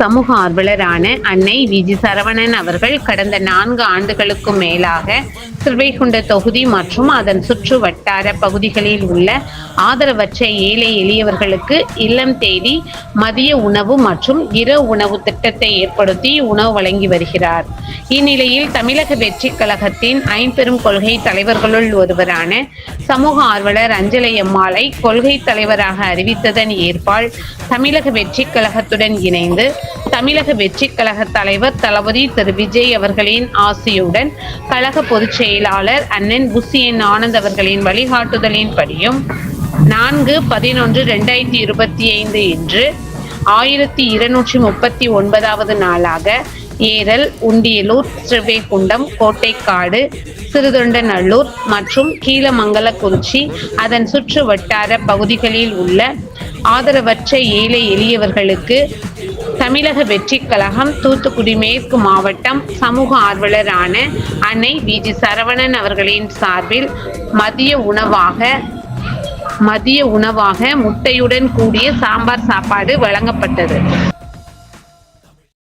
சமூக ஆர்வலரான அன்னை வி.ஜி. சரவணன் அவர்கள் கடந்த 4 ஆண்டுகளுக்கும் மேலாக ஸ்ரீவைகுண்ட தொகுதி மற்றும் அதன் சுற்று வட்டார பகுதிகளில் உள்ள ஆதரவற்ற ஏழை எளியவர்களுக்கு இல்லம் தேடி மதிய உணவு மற்றும் இரவு உணவு திட்டத்தை ஏற்படுத்தி உணவு வழங்கி வருகிறார். இந்நிலையில் தமிழக வெற்றி கழகத்தின் ஐம்பெரும் கொள்கை தலைவர்களுள் ஒருவரான சமூக ஆர்வலர் அஞ்சலை அம்மாளை கொள்கை தலைவராக அறிவித்ததன் ஏற்பால் தமிழக வெற்றி கழகத்துடன் இணைந்து தமிழக வெற்றி கழக தலைவர் தளபதி திரு விஜய் அவர்களின் ஆசியுடன் கழக பொதுச் செயலாளர் அண்ணன் புசியன் ஆனந்த் அவர்களின் வழிகாட்டுதலின்படியும் 4/11/2025 இன்று 1239வது நாளாக ஏரல், உண்டியலூர், ஸ்ரீவைகுண்டம், கோட்டைக்காடு, சிறுதொண்டநல்லூர் மற்றும் கீழமங்கலக்குறிச்சி அதன் சுற்று வட்டார பகுதிகளில் உள்ள ஆதரவற்ற ஏழை எளியவர்களுக்கு தமிழக வெற்றி கழகம் தூத்துக்குடி மேற்கு மாவட்டம் சமூக ஆர்வலரான அன்னை வி.ஜி. சரவணன் அவர்களின் சார்பில் மதிய உணவாக முட்டையுடன் கூடிய சாம்பார் சாப்பாடு வழங்கப்பட்டது.